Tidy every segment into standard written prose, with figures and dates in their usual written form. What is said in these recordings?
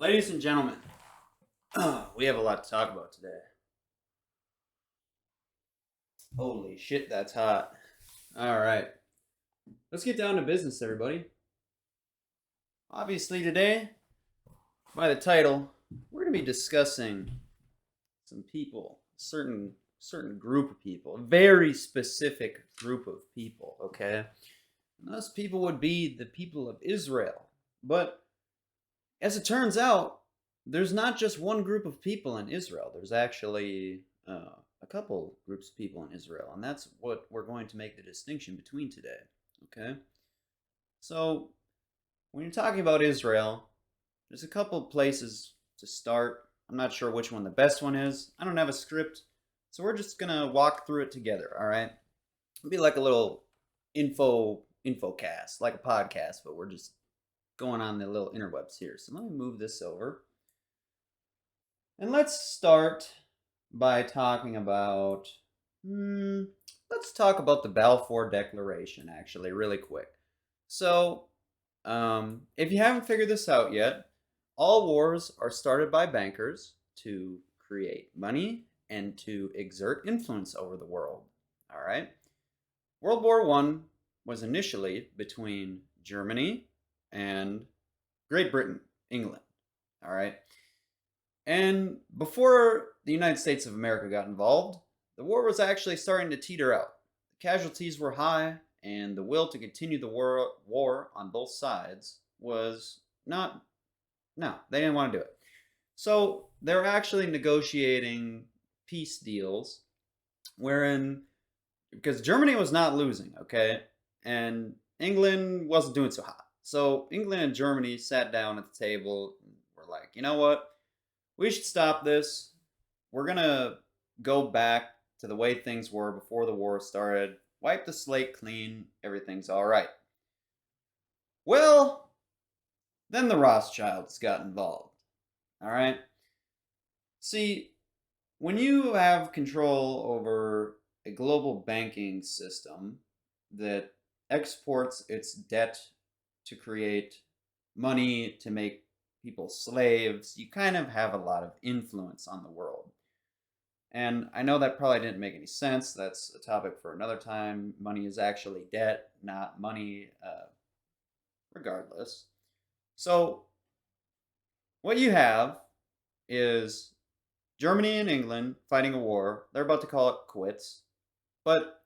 Ladies and gentlemen, we have a lot to talk about today. Holy shit, that's hot. All right, let's get down to business, everybody. Obviously, today, by the title, we're going to be discussing some people, certain group of people, a very specific group of people. Okay, and those people would be the people of Israel. But as it turns out, there's not just one group of people in Israel. There's actually a couple groups of people in Israel, and that's what we're going to make the distinction between today. Okay? So, when you're talking about Israel, there's a couple places to start. I'm not sure which one the best one is. I don't have a script, so we're just gonna walk through it together. All right? It'll be like a little infocast, like a podcast, but we're just going on the little interwebs here. So let me move this over. And let's start by talking about, let's talk about the Balfour Declaration, actually, really quick. So, if you haven't figured this out yet, all wars are started by bankers to create money and to exert influence over the world. All right? World War I was initially between Germany and Great Britain, England. All right? And before the United States of America got involved, the war was actually starting to teeter out. The casualties were high, and the will to continue the war on both sides was not, no, they didn't want to do it. So they were actually negotiating peace deals wherein, because Germany was not losing, okay, and England wasn't doing so hot. So England and Germany sat down at the table and were like, you know what? We should stop this. We're going to go back to the way things were before the war started. Wipe the slate clean. Everything's all right. Well, then the Rothschilds got involved. All right? See, when you have control over a global banking system that exports its debt to create money to make people slaves, you kind of have a lot of influence on the world. And I know that probably didn't make any sense. That's a topic for another time. Money is actually debt, not money, regardless. So, what you have is Germany and England fighting a war. They're about to call it quits. But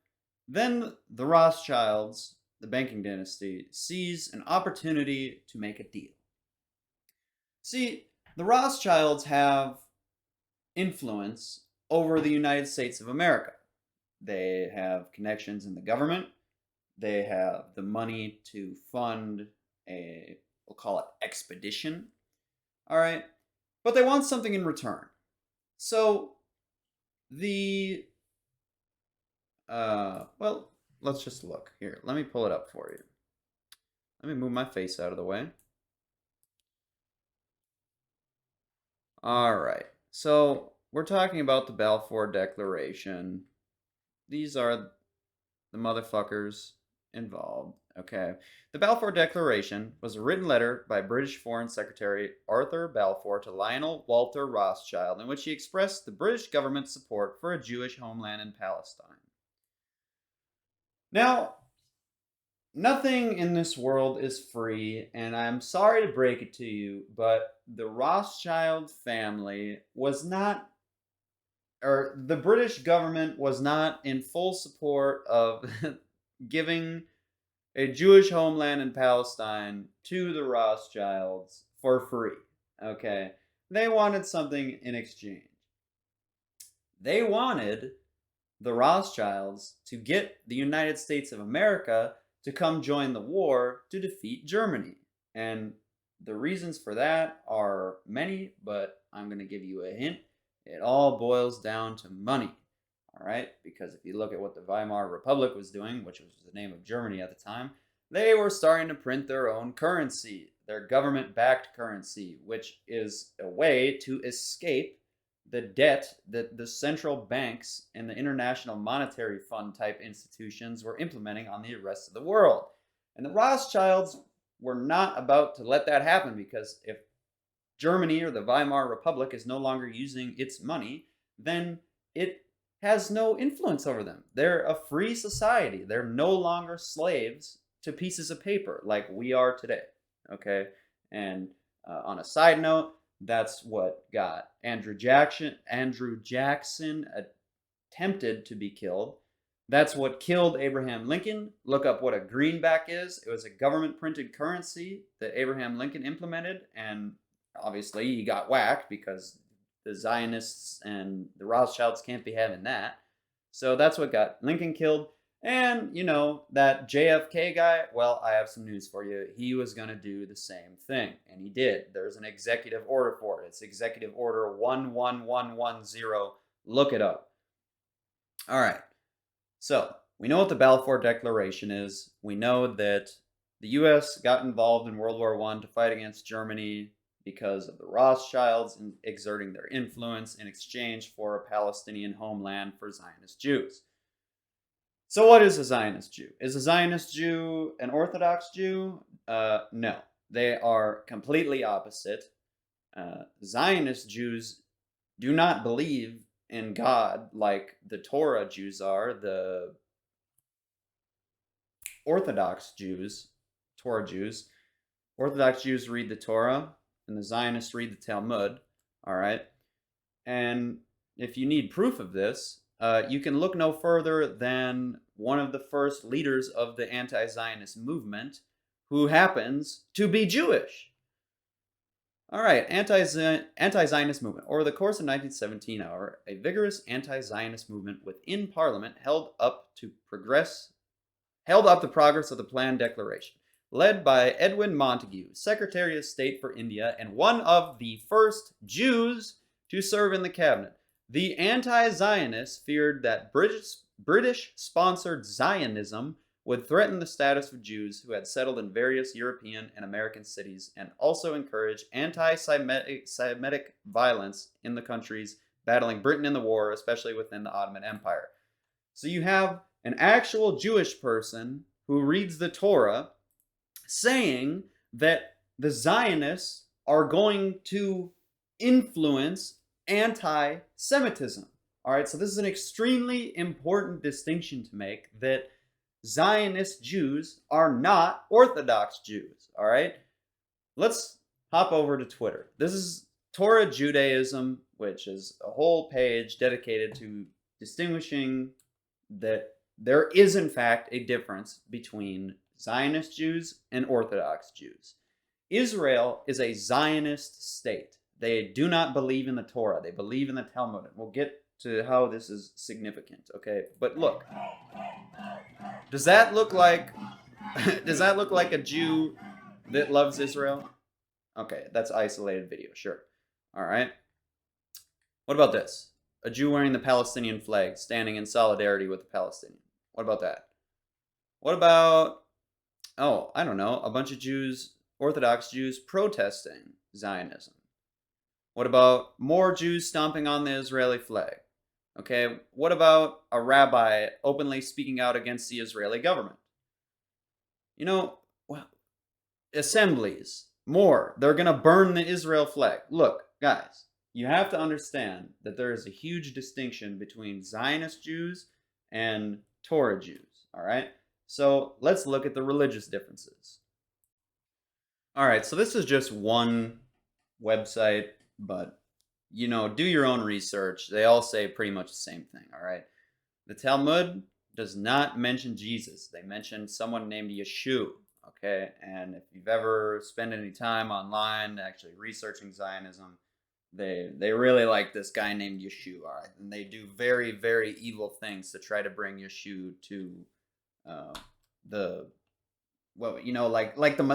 then the Rothschilds, the banking dynasty, sees an opportunity to make a deal. See, the Rothschilds have influence over the United States of America. They have connections in the government. They have the money to fund we'll call it expedition. All right. But they want something in return. So well, let's just look here. Let me pull it up for you. Let me move my face out of the way. All right. So we're talking about the Balfour Declaration. These are the motherfuckers involved. Okay. The Balfour Declaration was a written letter by British Foreign Secretary Arthur Balfour to Lionel Walter Rothschild in which he expressed the British government's support for a Jewish homeland in Palestine. Now, nothing in this world is free, and I'm sorry to break it to you, but the Rothschild family was not, or the British government was not in full support of giving a Jewish homeland in Palestine to the Rothschilds for free. Okay? They wanted something in exchange. They wanted the Rothschilds to get the United States of America to come join the war to defeat Germany. And the reasons for that are many, but I'm going to give you a hint. It all boils down to money. All right? Because if you look at what the Weimar Republic was doing, which was the name of Germany at the time, they were starting to print their own currency, their government-backed currency, which is a way to escape the debt that the central banks and the International Monetary Fund type institutions were implementing on the rest of the world. And the Rothschilds were not about to let that happen, because if Germany or the Weimar Republic is no longer using its money, then it has no influence over them. They're a free society. They're no longer slaves to pieces of paper like we are today. Okay? And on a side note, that's what got Andrew Jackson attempted to be killed. That's what killed Abraham Lincoln. Look up what a greenback is. It was a government printed currency that Abraham Lincoln implemented, and obviously he got whacked because the Zionists and the Rothschilds can't be having that. So that's what got Lincoln killed. And, that JFK guy, well, I have some news for you. He was going to do the same thing, and he did. There's an executive order for it. It's Executive Order 11110. Look it up. All right. So, we know what the Balfour Declaration is. We know that the U.S. got involved in World War I to fight against Germany because of the Rothschilds exerting their influence in exchange for a Palestinian homeland for Zionist Jews. So what is a Zionist Jew? Is a Zionist Jew an Orthodox Jew? No. They are completely opposite. Zionist Jews do not believe in God like the Torah Jews are. The Orthodox Jews, Torah Jews, Orthodox Jews read the Torah, and the Zionists read the Talmud, all right? And if you need proof of this, you can look no further than one of the first leaders of the anti-Zionist movement, who happens to be Jewish. All right, anti-Zionist movement. Over the course of 1917, however, a vigorous anti-Zionist movement within Parliament held up the progress of the planned declaration. Led by Edwin Montagu, Secretary of State for India and one of the first Jews to serve in the cabinet. The anti-Zionists feared that British-sponsored Zionism would threaten the status of Jews who had settled in various European and American cities and also encourage anti-Semitic violence in the countries battling Britain in the war, especially within the Ottoman Empire. So you have an actual Jewish person who reads the Torah saying that the Zionists are going to influence anti-Semitism. All right, so this is an extremely important distinction to make, that Zionist Jews are not Orthodox Jews. All right, let's hop over to Twitter. This is Torah Judaism, which is a whole page dedicated to distinguishing that there is in fact a difference between Zionist Jews and Orthodox Jews. Israel is a Zionist state. They do not believe in the Torah. They believe in the Talmud. We'll get to how this is significant, okay? But look, does that look like a Jew that loves Israel? Okay, that's isolated video, sure. All right. What about this? A Jew wearing the Palestinian flag, standing in solidarity with the Palestinians. What about that? What about, I don't know, a bunch of Jews, Orthodox Jews, protesting Zionism? What about more Jews stomping on the Israeli flag? Okay, what about a rabbi openly speaking out against the Israeli government? Assemblies, more. They're going to burn the Israel flag. Look, guys, you have to understand that there is a huge distinction between Zionist Jews and Torah Jews, all right? So let's look at the religious differences. All right, so this is just one website, but, do your own research. They all say pretty much the same thing, all right? The Talmud does not mention Jesus. They mention someone named Yeshua, okay? And if you've ever spent any time online actually researching Zionism, they really like this guy named Yeshua, all right? And they do very, very evil things to try to bring Yeshua to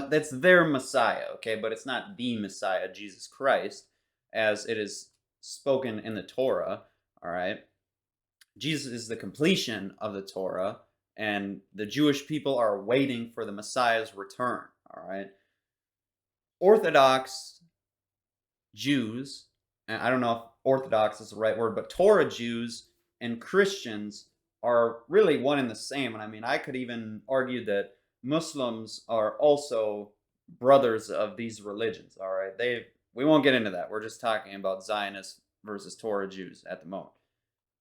that's their Messiah, okay? But it's not the Messiah, Jesus Christ, as it is spoken in the Torah, all right? Jesus is the completion of the Torah, and the Jewish people are waiting for the Messiah's return, all right? Orthodox Jews, and I don't know if Orthodox is the right word, but Torah Jews and Christians are really one and the same. And I mean, I could even argue that Muslims are also brothers of these religions, all right? we won't get into that. We're just talking about Zionists versus Torah Jews at the moment.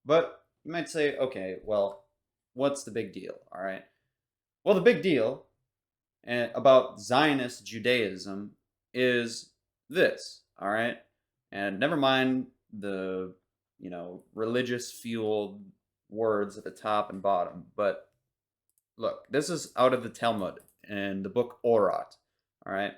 But you might say, okay, well, what's the big deal? All right. Well, the big deal about Zionist Judaism is this. All right. And never mind the, religious fueled words at the top and bottom. But look, this is out of the Talmud and the book Orat. All right.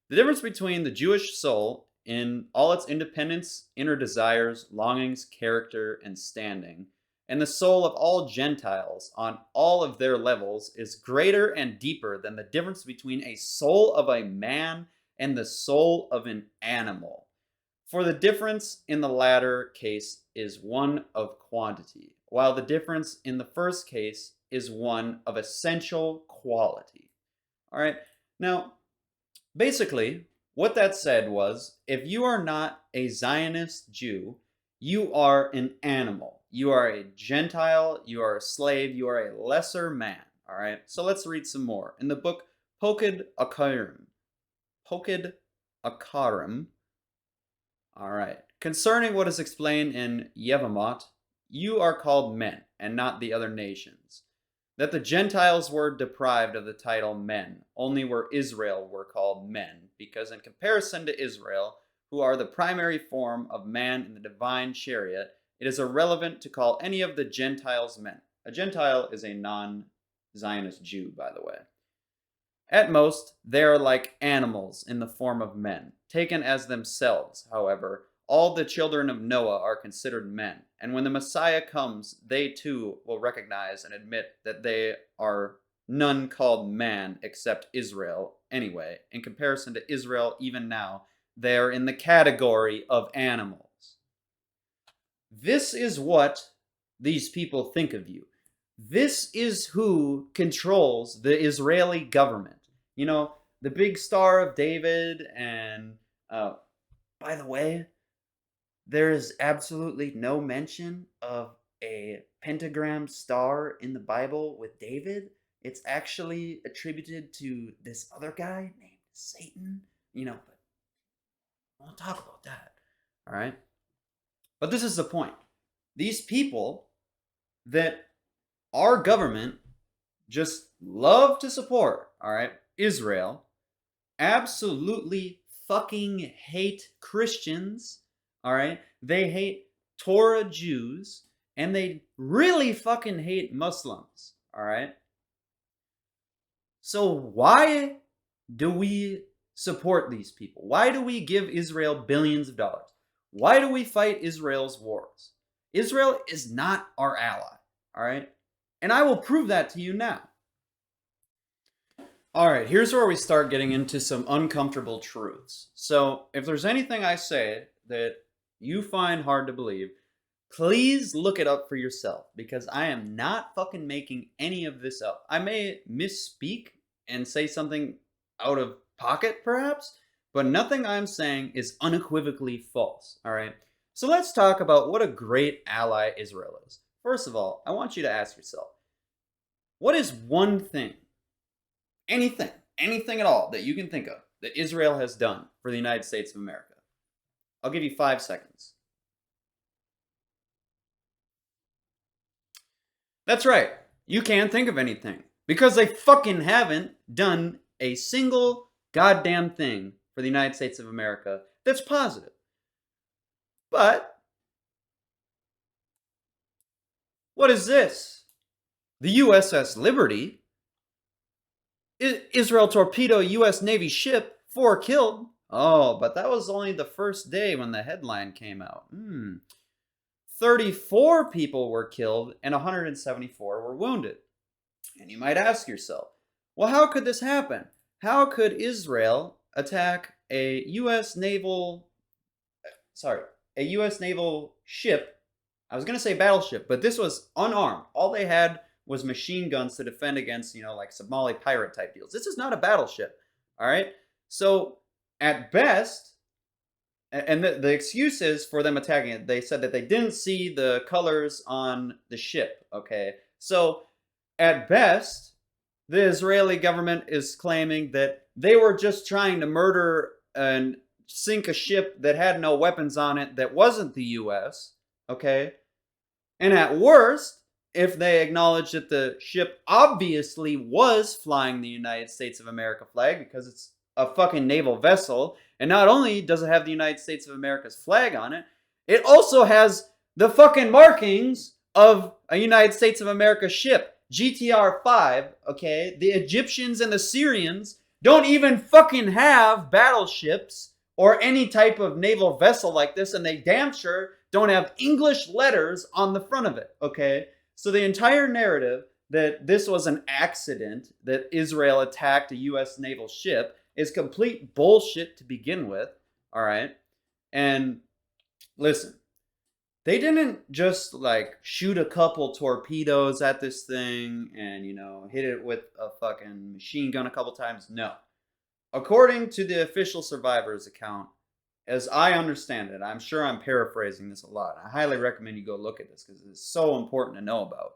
The difference between the Jewish soul in all its independence, inner desires, longings, character, and standing, and the soul of all Gentiles on all of their levels is greater and deeper than the difference between a soul of a man and the soul of an animal. For the difference in the latter case is one of quantity, while the difference in the first case is one of essential quality. All right. Now, basically, what that said was, if you are not a Zionist Jew, you are an animal. You are a Gentile, you are a slave, you are a lesser man. All right. So let's read some more. In the book Poked Akarim. All right. Concerning what is explained in Yevamot, you are called men, and not the other nations. That the Gentiles were deprived of the title men, only where Israel were called men, because in comparison to Israel, who are the primary form of man in the divine chariot, it is irrelevant to call any of the Gentiles men. A Gentile is a non-Zionist Jew, by the way. At most, they are like animals in the form of men. Taken as themselves, however, all the children of Noah are considered men, and when the Messiah comes, they too will recognize and admit that they are none called man except Israel. Anyway, in comparison to Israel, even now, they are in the category of animals. This is what these people think of you. This is who controls the Israeli government. The big Star of David, and by the way, there is absolutely no mention of a pentagram star in the Bible with David. It's actually attributed to this other guy named Satan, but I won't talk about that. All right. But this is the point. These people that our government just love to support, all right, Israel, absolutely fucking hate Christians, all right? They hate Torah Jews, and they really fucking hate Muslims, all right? So why do we support these people? Why do we give Israel billions of dollars? Why do we fight Israel's wars? Israel is not our ally, all right? And I will prove that to you now. All right, here's where we start getting into some uncomfortable truths. So if there's anything I say that you find hard to believe, please look it up for yourself, because I am not fucking making any of this up. I may misspeak and say something out of pocket, perhaps, but nothing I'm saying is unequivocally false, all right? So let's talk about what a great ally Israel is. First of all, I want you to ask yourself, what is one thing, anything at all that you can think of that Israel has done for the United States of America? I'll give you 5 seconds. That's right. You can't think of anything, because they fucking haven't done a single goddamn thing for the United States of America that's positive. But what is this? The USS Liberty? Israel torpedo U.S. Navy ship, 4 killed. Oh, but that was only the first day when the headline came out. 34 people were killed and 174 were wounded. And you might ask yourself, well, how could this happen? How could Israel attack a U.S. naval ship? I was going to say battleship, but this was unarmed. All they had was machine guns to defend against, like Somali pirate type deals. This is not a battleship, all right? So at best, and the excuse is for them attacking it, they said that they didn't see the colors on the ship, okay? So at best, the Israeli government is claiming that they were just trying to murder and sink a ship that had no weapons on it that wasn't the US, okay? And at worst, if they acknowledge that the ship obviously was flying the United States of America flag because it's a fucking naval vessel, and not only does it have the United States of America's flag on it, it also has the fucking markings of a United States of America ship, GTR 5, okay? The Egyptians and the Syrians don't even fucking have battleships or any type of naval vessel like this, and they damn sure don't have English letters on the front of it, okay? So the entire narrative that this was an accident, that Israel attacked a U.S. naval ship, is complete bullshit to begin with, all right? And listen, they didn't just like shoot a couple torpedoes at this thing and, hit it with a fucking machine gun a couple times. No. According to the official survivors account, as I understand it, I'm sure I'm paraphrasing this a lot. I highly recommend you go look at this because it's so important to know about.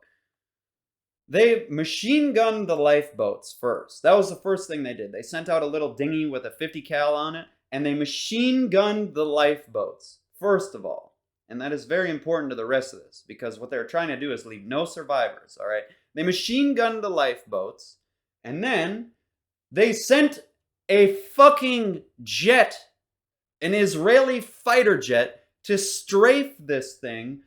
They machine gunned the lifeboats first. That was the first thing they did. They sent out a little dinghy with a 50 cal on it, and they machine gunned the lifeboats, first of all. And that is very important to the rest of this, because what they're trying to do is leave no survivors, all right? They machine gunned the lifeboats, and then they sent a fucking jet, an Israeli fighter jet, to strafe this thing.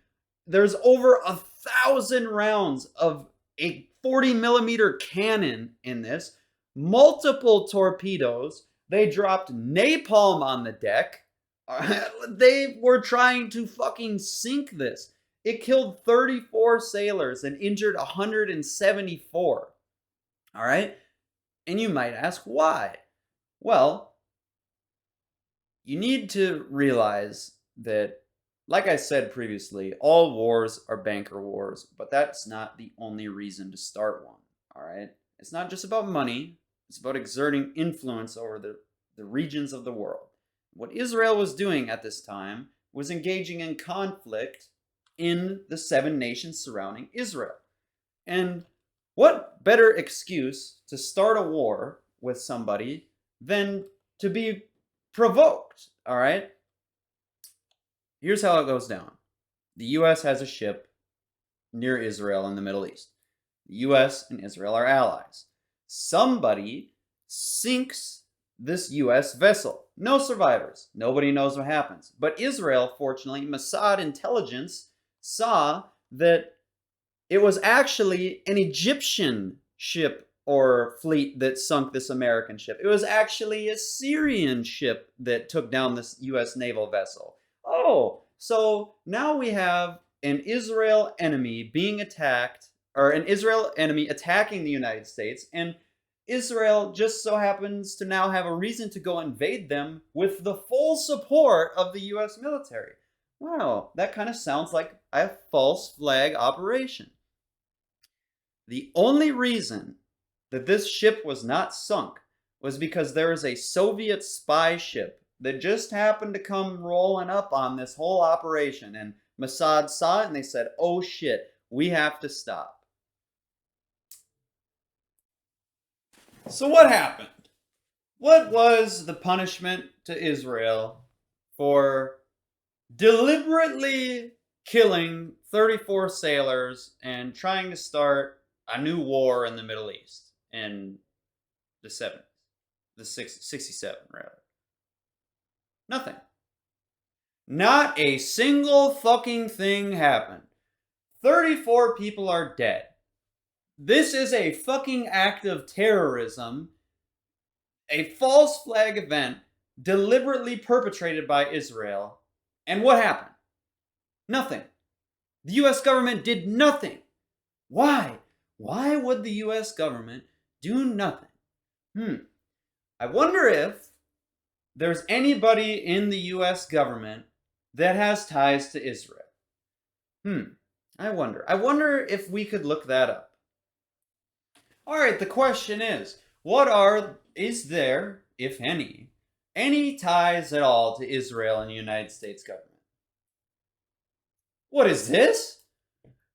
There's over 1,000 rounds of a 40 millimeter cannon in this, multiple torpedoes. They dropped napalm on the deck. They were trying to fucking sink this. It killed 34 sailors and injured 174. All right? And you might ask why. Well, you need to realize that, like I said previously, all wars are banker wars, but that's not the only reason to start one, all right? It's not just about money. It's about exerting influence over the regions of the world. What Israel was doing at this time was engaging in conflict in the 7 nations surrounding Israel. And what better excuse to start a war with somebody than to be provoked, all right? Here's how it goes down. The U.S. has a ship near Israel in the Middle East. The U.S. and Israel are allies. Somebody sinks this U.S. vessel. No survivors. Nobody knows what happens. But Israel, fortunately, Mossad intelligence saw that it was actually an Egyptian ship or fleet that sunk this American ship. It was actually a Syrian ship that took down this U.S. naval vessel. Oh, so now we have an Israel enemy being attacked, or an Israel enemy attacking the United States, and Israel just so happens to now have a reason to go invade them with the full support of the U.S. military. Wow, that kind of sounds like a false flag operation. The only reason that this ship was not sunk was because there is a Soviet spy ship that just happened to come rolling up on this whole operation, and Mossad saw it and they said, oh shit, we have to stop. So what happened? What was the punishment to Israel for deliberately killing 34 sailors and trying to start a new war in the Middle East in the 70s, 67 rather? Nothing. Not a single fucking thing happened. 34 people are dead. This is a fucking act of terrorism, a false flag event deliberately perpetrated by Israel. And what happened? Nothing. The U.S. government did nothing. Why? Why would the U.S. government do nothing? I wonder if there's anybody in the U.S. government that has ties to Israel. I wonder if we could look that up. All right, the question is there, if any ties at all to Israel and the United States government? What is this?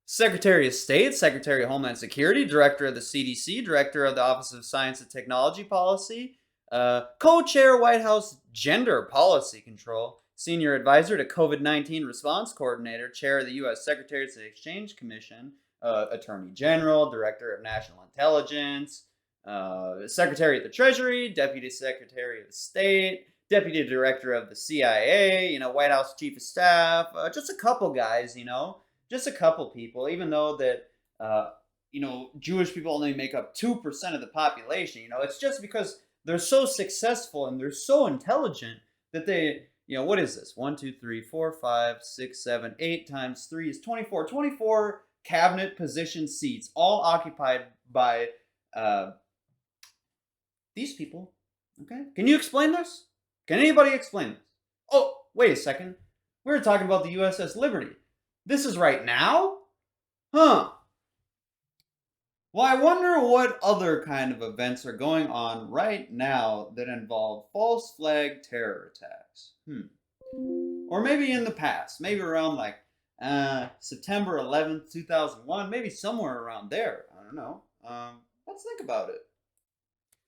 Secretary of State, Secretary of Homeland Security, Director of the CDC, Director of the Office of Science and Technology Policy, Co-chair White House Gender Policy Control, senior advisor to COVID-19 response coordinator, chair of the U.S. Secretaries and Exchange Commission, attorney general, director of national intelligence, secretary of the Treasury, deputy secretary of State, deputy director of the CIA, White House chief of staff, just a couple guys, just a couple people, even though that, Jewish people only make up 2% of the population, it's just because they're so successful and they're so intelligent that they, what is this? 1, 2, 3, 4, 5, 6, 7, 8 times 3 is 24. 24 cabinet position seats, all occupied by these people. Okay? Can you explain this? Can anybody explain this? Oh, wait a second. We were talking about the USS Liberty. This is right now? Huh. Well, I wonder what other kind of events are going on right now that involve false flag terror attacks. Or maybe in the past, maybe around like September 11th, 2001, maybe somewhere around there. I don't know. Let's think about it.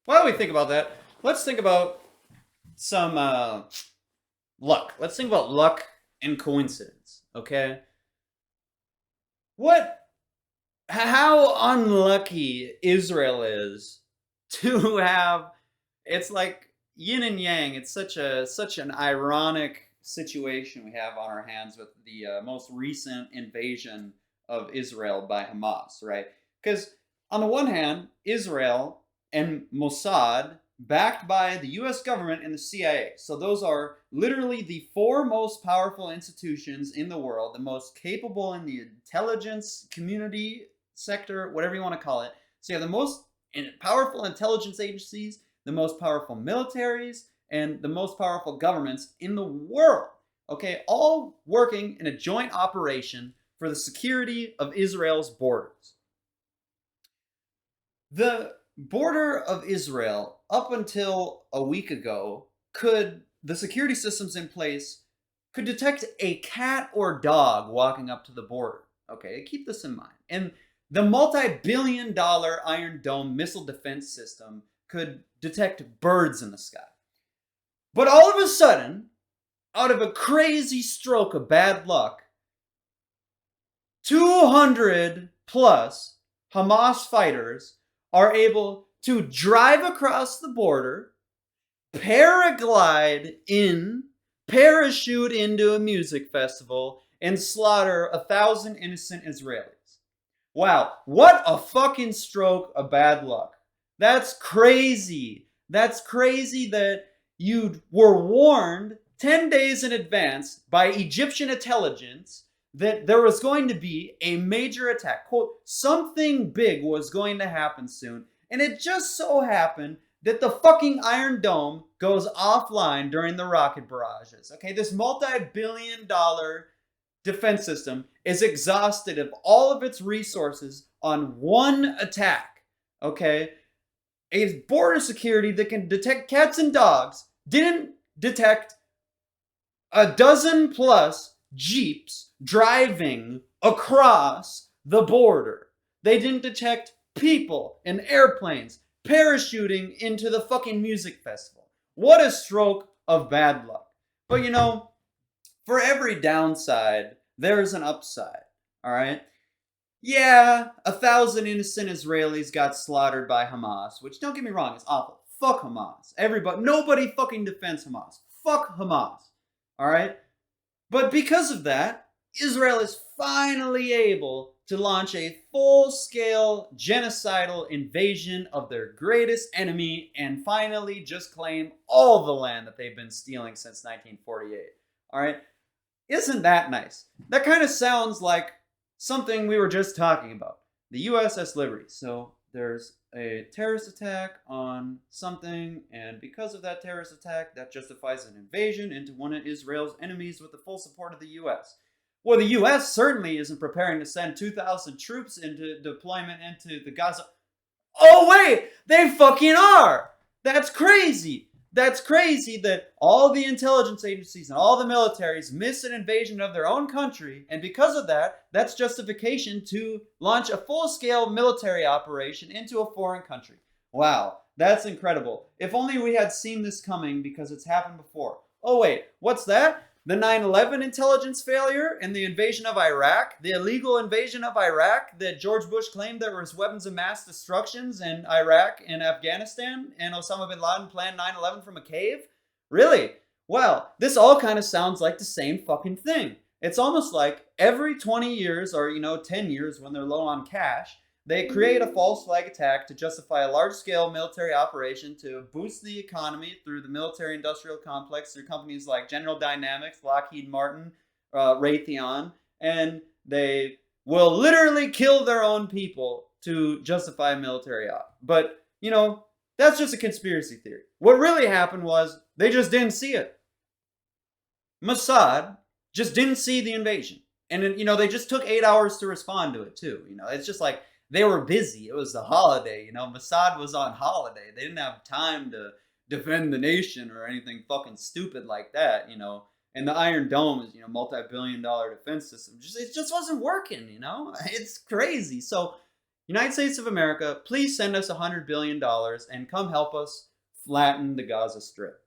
While we think about that, let's think about some luck. Let's think about luck and coincidence, okay? How unlucky Israel is to have, it's like yin and yang. It's such an ironic situation we have on our hands with the most recent invasion of Israel by Hamas, right? Because on the one hand, Israel and Mossad, backed by the US government and the CIA. So those are literally the 4 most powerful institutions in the world, the most capable in the intelligence community sector, whatever you want to call it. So you have the most powerful intelligence agencies, the most powerful militaries, and the most powerful governments in the world. Okay, all working in a joint operation for the security of Israel's borders. The border of Israel, up until a week ago, the security systems in place could detect a cat or dog walking up to the border. Okay, keep this in mind. And the multi-billion-dollar Iron Dome missile defense system could detect birds in the sky. But all of a sudden, out of a crazy stroke of bad luck, 200 plus Hamas fighters are able to drive across the border, paraglide in, parachute into a music festival, and slaughter 1,000 innocent Israelis. Wow, what a fucking stroke of bad luck. That's crazy. That's crazy that you were warned 10 days in advance by Egyptian intelligence that there was going to be a major attack. Quote, something big was going to happen soon. And it just so happened that the fucking Iron Dome goes offline during the rocket barrages. Okay, this multi-billion-dollar defense system is exhausted of all of its resources on one attack. Okay, a border security that can detect cats and dogs didn't detect a dozen plus Jeeps driving across the border. They didn't detect people and airplanes parachuting into the fucking music festival. What a stroke of bad luck. But for every downside, there's an upside. All right? Yeah, 1,000 innocent Israelis got slaughtered by Hamas, which, don't get me wrong, is awful. Fuck Hamas. Nobody fucking defends Hamas. Fuck Hamas. All right? But because of that, Israel is finally able to launch a full-scale genocidal invasion of their greatest enemy and finally just claim all the land that they've been stealing since 1948. All right? Isn't that nice? That kind of sounds like something we were just talking about. The USS Liberty. So there's a terrorist attack on something, and because of that terrorist attack, that justifies an invasion into one of Israel's enemies with the full support of the U.S. Well, the U.S. certainly isn't preparing to send 2,000 troops into deployment into the Gaza. Oh, wait! They fucking are! That's crazy! That's crazy that all the intelligence agencies and all the militaries miss an invasion of their own country, and because of that, that's justification to launch a full-scale military operation into a foreign country. Wow, that's incredible. If only we had seen this coming because it's happened before. Oh, wait, what's that? The 9/11 intelligence failure and the invasion of Iraq, the illegal invasion of Iraq that George Bush claimed there was weapons of mass destructions in Iraq and Afghanistan, and Osama bin Laden planned 9/11 from a cave? Really? Well, this all kind of sounds like the same fucking thing. It's almost like every 20 years or, 10 years when they're low on cash, they create a false flag attack to justify a large scale military operation to boost the economy through the military industrial complex through companies like General Dynamics, Lockheed Martin, Raytheon, and they will literally kill their own people to justify a military op. But, that's just a conspiracy theory. What really happened was they just didn't see it. Mossad just didn't see the invasion. And, they just took 8 hours to respond to it, too. It's just like, they were busy. It was the holiday, Mossad was on holiday. They didn't have time to defend the nation or anything fucking stupid like that, And the Iron Dome is, multi-billion-dollar defense system. It just wasn't working, It's crazy. So, United States of America, please send us $100 billion and come help us flatten the Gaza Strip.